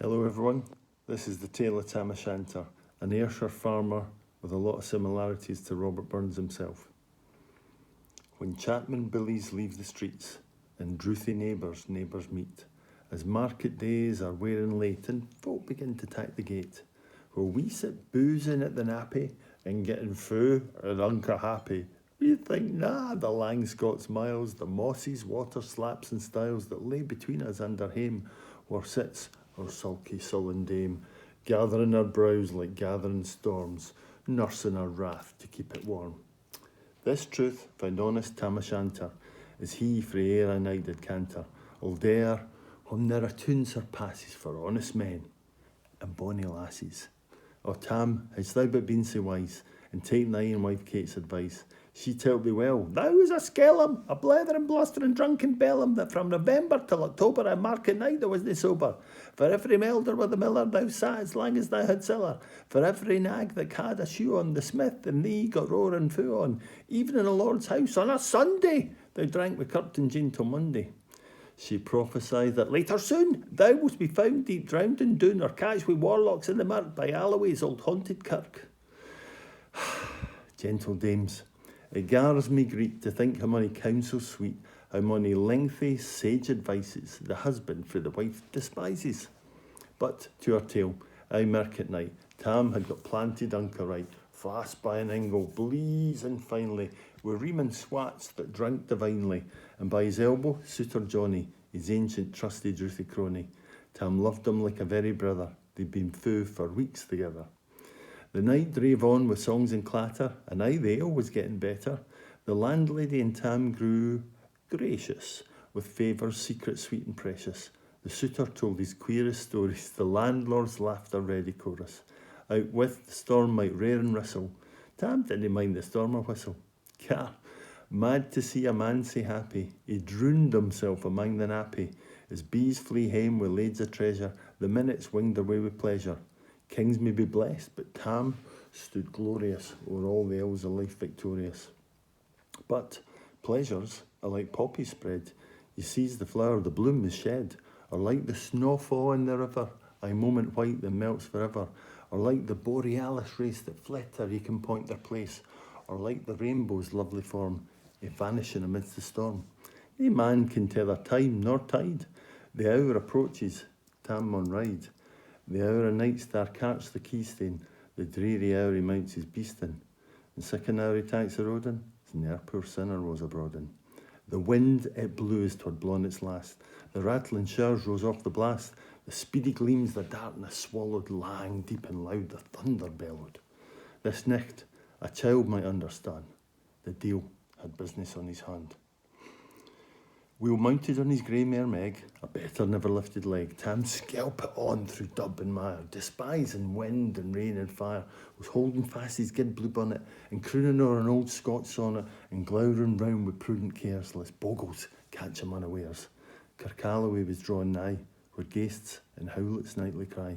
Hello everyone, this is the tale of Tam O Shanter, an Ayrshire farmer with a lot of similarities to Robert Burns himself. When Chapman billies leave the streets and drouthy neighbours meet, as market days are wearing late and folk begin to tack the gate, where we sit boozing at the nappy and getting fou and unca happy, we think, nah, the lang Scots miles, the mosses, water slaps and stiles that lay between us and our hame, where sits our sulky sullen dame, gathering her brows like gathering storms, nursing her wrath to keep it warm. This truth found honest Tam O Shanter, as he frae ere a night did canter, all dare, whom ne'er a tune surpasses for honest men and bonny lasses. O Tam, hadst thou but been so wise, and taken thy own wife Kate's advice, she telled thee well, thou was a skellum, a blethering, blustering, drunken bellum, that from November till October at market night thou was nae sober. For every melder with the miller thou sat as lang as thou had siller. For every nag that had a shoe on, the smith and thee got roaring foo on. Even in a lord's house on a Sunday thou drank with Curtin Jean till Monday. She prophesied that later soon thou wouldst be found deep drowned in Doon, or catched with warlocks in the murk by Alloway's old haunted kirk. Gentle dames, it gars me greet to think how many counsel sweet, how many lengthy sage advices the husband for the wife despises. But to our tale, I market night, Tam had got planted unca right, fast by an ingle, bleezing finely, with reeman swats that drank divinely, and by his elbow, Suitor Johnny, his ancient trusty drouthy crony. Tam loved him like a very brother, they'd been fou for weeks together. The night drave on with songs and clatter, and aye the ale was getting better. The landlady and Tam grew gracious, with favours secret, sweet and precious. The suitor told his queerest stories, the landlord's laughter ready chorus. Out with the storm might rear and rustle, Tam didn't mind the storm or whistle. Car, mad to see a man sae happy, he drooned himself among the nappy. As bees flee hame with lades of treasure, the minutes winged away with pleasure. Kings may be blessed, but Tam stood glorious o'er all the ills of life victorious. But pleasures are like poppies spread. You seize the flower, the bloom is shed, or like the snowfall in the river, a moment white that melts forever, or like the borealis race that flitter, you can point their place, or like the rainbow's lovely form, vanishing amidst the storm. No man can tell their time nor tide. The hour approaches, Tam maun ride. The hour of night star carts the keystane, the dreary hour he mounts his beastin', and siccan hour he takes the roadin', as ne'er poor sinner was abroadin'. The wind it blew as 'twad blown its last, the rattling showers rose off the blast, the speedy gleams the darkness swallowed, lang, deep and loud the thunder bellowed. This nicht a child might understand, the deil had business on his hand. Wheel mounted on his grey mare Meg, a better never lifted leg, Tam skelp it on through dub and mire, despising wind and rain and fire, was holding fast his gid blue bonnet, and crooning o'er an old Scotch sonnet, and glowering round with prudent cares, lest bogles catch him unawares. Kirkalloway was drawing nigh, where ghasts and howlets nightly cry.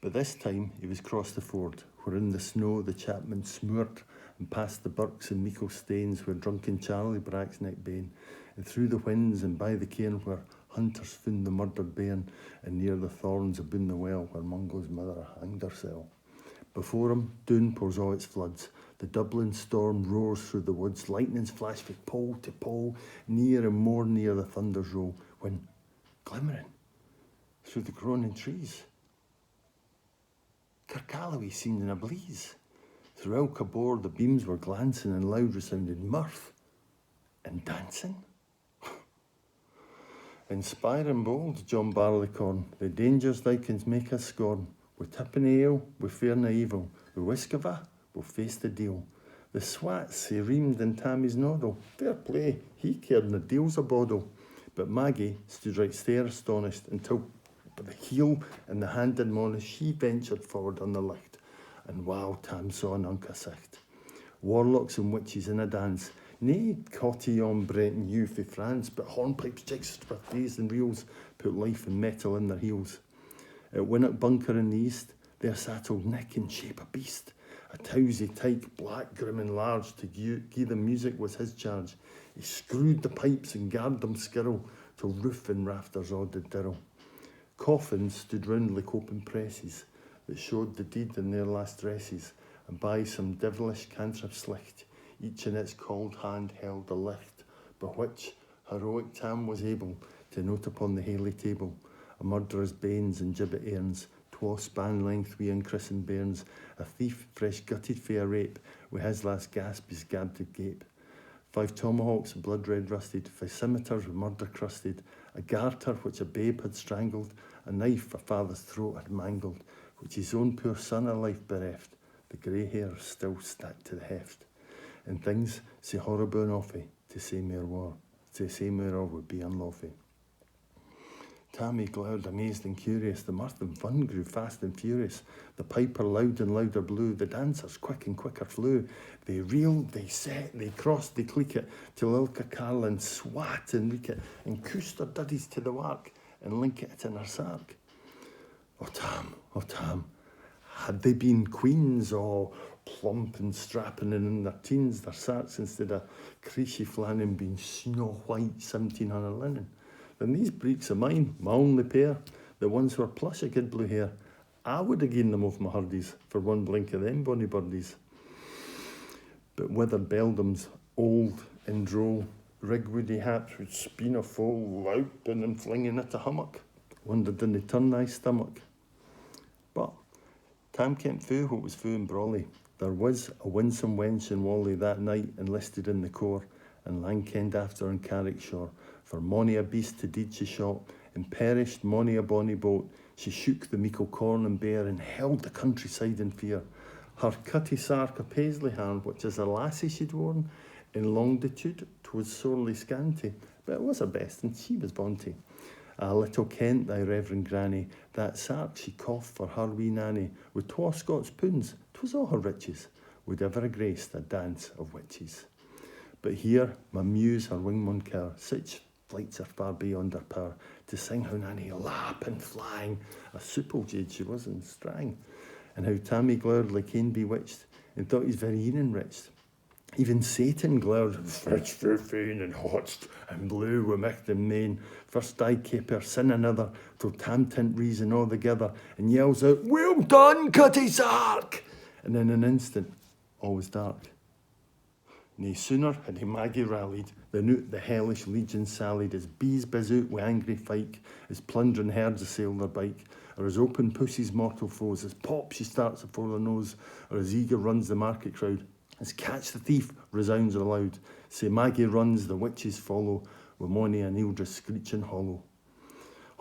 But this time he was crossed the ford, where in the snow the chapman smoort, and past the birks and meikle stains, where drunken Charlie bracks neck bane, and through the winds and by the cairn, where hunters found the murdered bairn, and near the thorns aboon the well, where Mungo's mother hanged hersel. Before him, Doon pours all its floods, the Dublin storm roars through the woods, lightnings flash from pole to pole, near and more near the thunders roll, when, glimmering through the groaning trees, Kirkalloway seemed in a blaze. Through Ilka Bore the beams were glancing, and loud resounded mirth and dancing. Inspiring bold, John Barleycorn, the dangers thou canst make us scorn. With tippenny ale, with fear na evil, with whiskava, we'll face the deal. The swats, he reamed in Tammy's noddle. Fair play, he cared na deal's a boddle. But Maggie stood right stare astonished, until with the heel and the hand admonished, she ventured forward on the licht, and wow, Tam saw an unca sicht. Warlocks and witches in a dance, nae cotillon Breton you fae France, but hornpipes, jigs with days and reels, put life and metal in their heels. At Winnock Bunker in the east, there sat old Nick in shape a beast, a towsy tyke, black, grim and large, to gie the music was his charge. He screwed the pipes and garred them skirl, till roof and rafters all did dirl. Coffins stood round like open presses that showed the deed in their last dresses, and by some devilish cantrip slicht, each in its cold hand held a lift, by which heroic Tam was able to note upon the haly table a murderer's banes and gibbet airns, twa span length wi' unchristened bairns, a thief fresh gutted fae a rape, wi' his last gasp his gabbed gape. 5 tomahawks, blood red rusted, 5 scimitars with murder crusted, a garter which a babe had strangled, a knife a father's throat had mangled, which his own poor son of life bereft, the grey hair still stuck to the heft. And things sae horrible and awful, to say more of would be unlawful. Tammy glowered, amazed and curious. The mirth and fun grew fast and furious. The piper loud and louder blew. The dancers quick and quicker flew. They reeled, they set, they crossed, they cleek it, till ilka carlin swat and reek it, and coosed their duddies to the wark, and link it in her sark. Oh Tam, had they been queens, or plump and strapping and in their teens, their sarks instead of creasy flannin been snow white 1700 linen, then these breeks of mine, my only pair, the ones who are plush of good blue hair, I would have gained them off my hardies for one blink of them bonny birdies. But withered beldams, old and droll, rigwoody hats with speen of foal, louping and flinging at a hummock, wondered didn't they turn thy stomach. But Tam kent fu what was fu and brawly. There was a winsome wench in Whalley that night enlisted in the corps, and lang kenned after on Carrickshore, for mony a beast to deed she shot, and perished mony a bonny boat. She shook the meikle corn and bear, and held the countryside in fear. Her cutty sark of paisley hand, which as a lassie she'd worn, in longitude 'twas sorely scanty, but it was her best, and she was vaunty. Ah, little kent thy reverend granny, that sark she coughed for her wee nanny, with 2 Scots pounds, 'twas all her riches, would ever have graced a dance of witches. But here my muse her wing maun care, such flights are far beyond her power, to sing how Nanny lap and flying, a supple jade she was and strang, and how Tammy glowered like ane bewitched, and thought he's very een enriched. Even Satan glowered, fetch fair fain and hotched, and blue wi' micht and main. First I caper, sin another, till Tam tint reason all together, and yells out, "Well done, Cutty Sark!" And in an instant, all was dark. Nae sooner had he Maggie rallied, than out the hellish legion sallied, as bees bizz out wi' angry fyke, as plundering herds assail their bike, or as open pussy's mortal foes, as pop she starts afore their nose, or as eager runs the market crowd, as catch the thief resounds aloud. Say Maggie runs, the witches follow, wi' mony an eildress screeching hollow.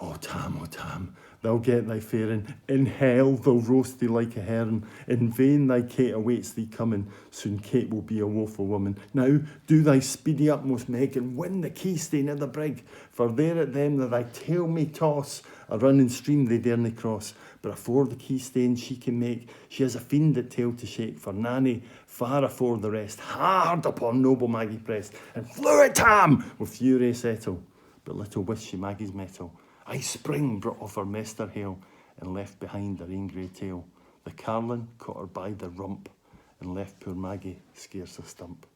Oh Tam, thou'll get thy fairin', in hell they'll roast thee like a herring, in vain thy Kate awaits thee coming, soon Kate will be a woeful woman. Now do thy speedy utmost, Meg, and win the key stane of the brig, for there at them that thy tail may toss, a running stream they darena cross, but afore the key stane she can make, she has a fiend at tail to shake, for Nanny, far afore the rest, hard upon noble Maggie pressed, and flew at Tam with fury settle, but little wist she Maggie's mettle. I spring brought off her mester hail, and left behind her ain grey tail. The carlin caught her by the rump, and left poor Maggie scarce a stump.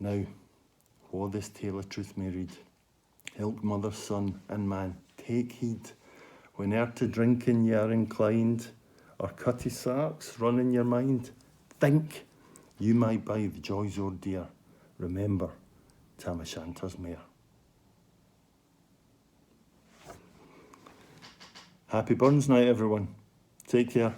Now, wha this tale of truth may read, ilk mother, son, and man, take heed, whene'er to drinking ye are inclined, or cutty sarks run in your mind, think you might buy the joys o'er dear. Remember Tam O Shanter's mare. Happy Burns night, everyone. Take care.